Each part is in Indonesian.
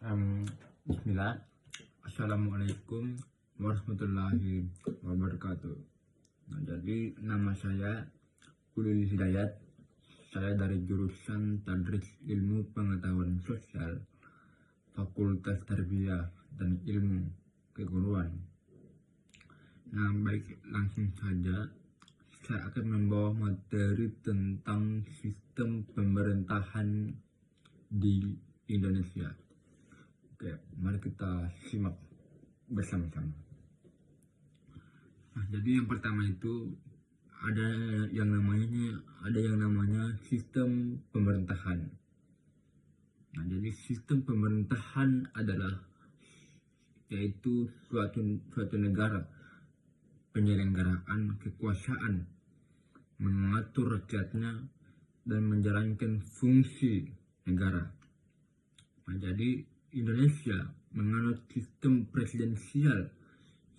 Bismillah. Assalamualaikum warahmatullahi wabarakatuh. Nah, jadi nama saya Ulul Hidayat. Saya dari jurusan Tadris Ilmu Pengetahuan Sosial, Fakultas Tarbiyah dan Ilmu Keguruan. Nah, baik, langsung saja saya akan membawa materi tentang sistem pemerintahan di Indonesia. Oke, mari kita simak bersama-sama. Nah, jadi yang pertama itu ada yang namanya sistem pemerintahan. Nah, jadi sistem pemerintahan adalah yaitu suatu negara, penyelenggaraan kekuasaan, mengatur rakyatnya dan menjalankan fungsi negara. Nah, jadi Indonesia menganut sistem presidensial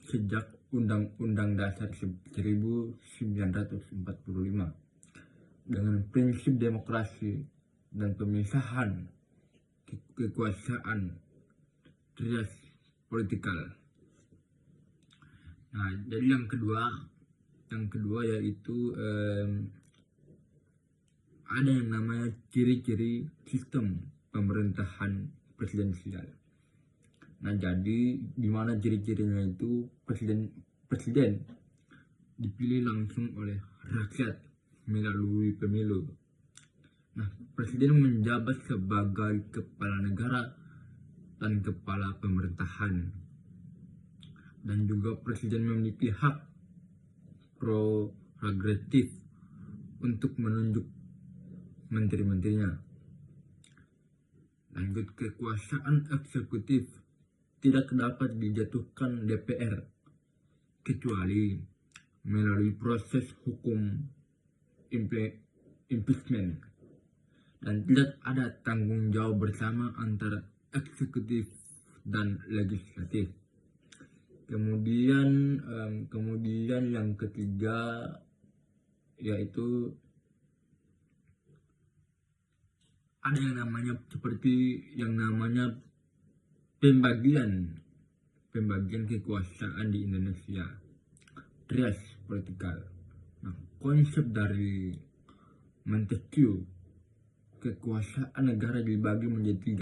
sejak Undang-Undang Dasar 1945 dengan prinsip demokrasi dan pemisahan kekuasaan trias politikal. Nah, jadi yang kedua yaitu ada yang namanya ciri-ciri sistem pemerintahan presidensial. Nah, jadi gimana ciri-cirinya itu presiden dipilih langsung oleh rakyat melalui pemilu. Nah, presiden menjabat sebagai kepala negara dan kepala pemerintahan. Dan juga presiden memiliki hak prerogatif untuk menunjuk menteri-menterinya. Lanjut, kekuasaan eksekutif tidak dapat dijatuhkan DPR kecuali melalui proses hukum impeachment, dan tidak ada tanggung jawab bersama antara eksekutif dan legislatif. Kemudian yang ketiga yaitu ada yang namanya pembagian kekuasaan di Indonesia, trias politikal. Nah, konsep dari Montesquieu, kekuasaan negara dibagi menjadi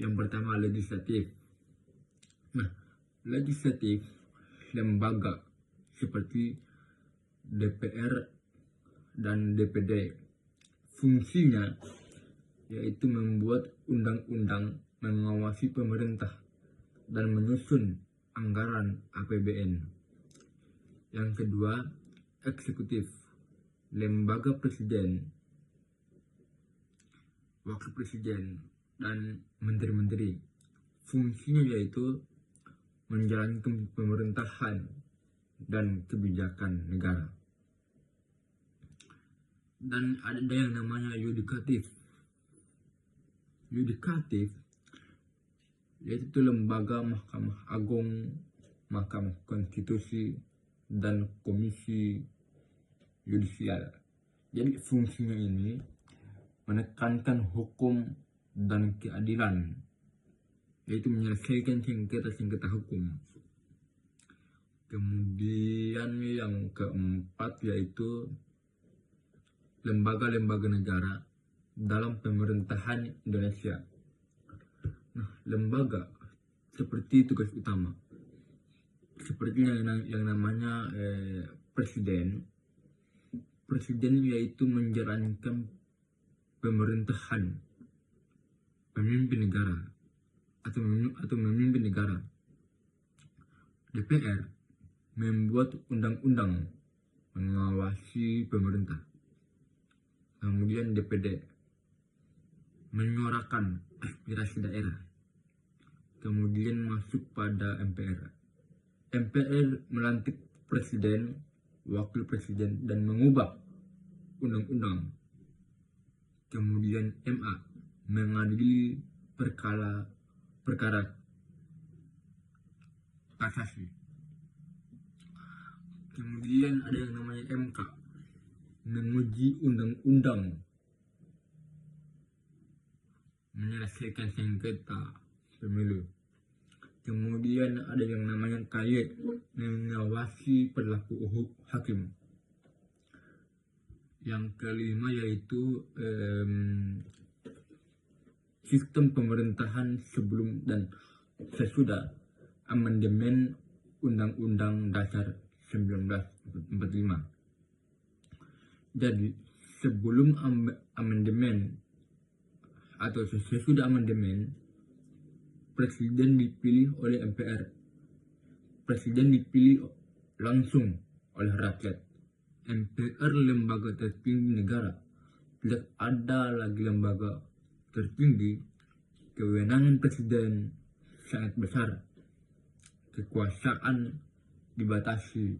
3. Yang pertama legislatif. Nah, legislatif lembaga seperti DPR dan DPD. Fungsinya yaitu membuat undang-undang, mengawasi pemerintah, dan menyusun anggaran APBN. Yang kedua, eksekutif, lembaga presiden, wakil presiden, dan menteri-menteri. Fungsinya yaitu menjalankan pemerintahan dan kebijakan negara. Dan ada yang namanya yudikatif. Yudikatif yaitu lembaga Mahkamah Agung, Mahkamah Konstitusi, dan Komisi Yudisial. Jadi fungsinya ini menekankan hukum dan keadilan, yaitu menyelesaikan sengketa hukum. Kemudian yang keempat yaitu lembaga-lembaga negara dalam pemerintahan Indonesia. Nah, lembaga seperti tugas utama, seperti yang namanya presiden yaitu menjalankan pemerintahan, pemimpin negara atau memimpin negara. DPR membuat undang-undang, mengawasi pemerintah. Kemudian DPD menyuarakan aspirasi daerah. Kemudian masuk pada MPR. MPR melantik presiden, wakil presiden, dan mengubah undang-undang. Kemudian MA mengadili perkara kasasi. Kemudian ada yang namanya MK, menguji undang-undang, menyelesaikan sengketa pemilu. Kemudian ada yang namanya KY, mengawasi perilaku hakim. Yang kelima yaitu sistem pemerintahan sebelum dan sesudah amandemen Undang-Undang Dasar 1945. Jadi sebelum amandemen atau sesudah amandemen, presiden dipilih oleh MPR. Presiden dipilih langsung oleh rakyat. MPR lembaga tertinggi negara. Tidak ada lagi lembaga tertinggi. Kewenangan presiden sangat besar. Kekuasaan dibatasi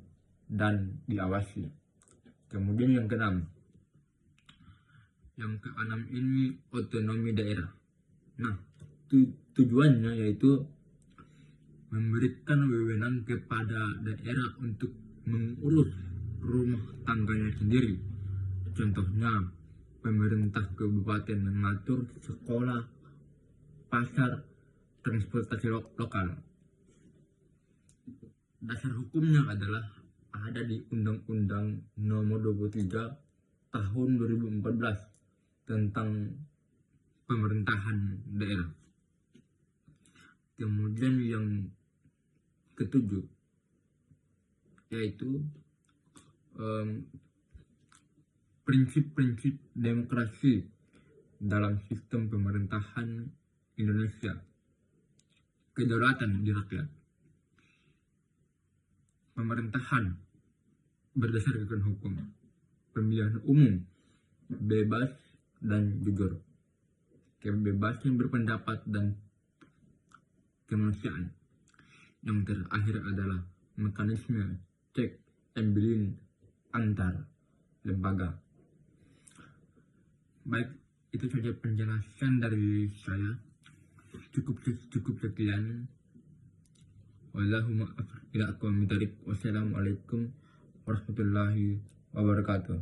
dan diawasi. Kemudian yang keenam. Yang keenam ini otonomi daerah. Nah, tujuannya yaitu memberikan wewenang kepada daerah untuk mengurus rumah tangganya sendiri. Contohnya, pemerintah kabupaten mengatur sekolah, pasar, transportasi lokal. Dasar hukumnya adalah ada di Undang-Undang Nomor 23 Tahun 2014 tentang pemerintahan daerah. Kemudian yang ketujuh yaitu prinsip-prinsip demokrasi dalam sistem pemerintahan Indonesia. Kedaulatan di rakyat. Pemerintahan berdasarkan hukum. Pemilihan umum bebas dan jujur. Kebebasan berpendapat dan kemanusiaan. Yang terakhir adalah mekanisme check and balance antar lembaga. Baik, itu saja penjelasan dari saya. Cukup sekian. Wassalamualaikum warahmatullahi wabarakatuh.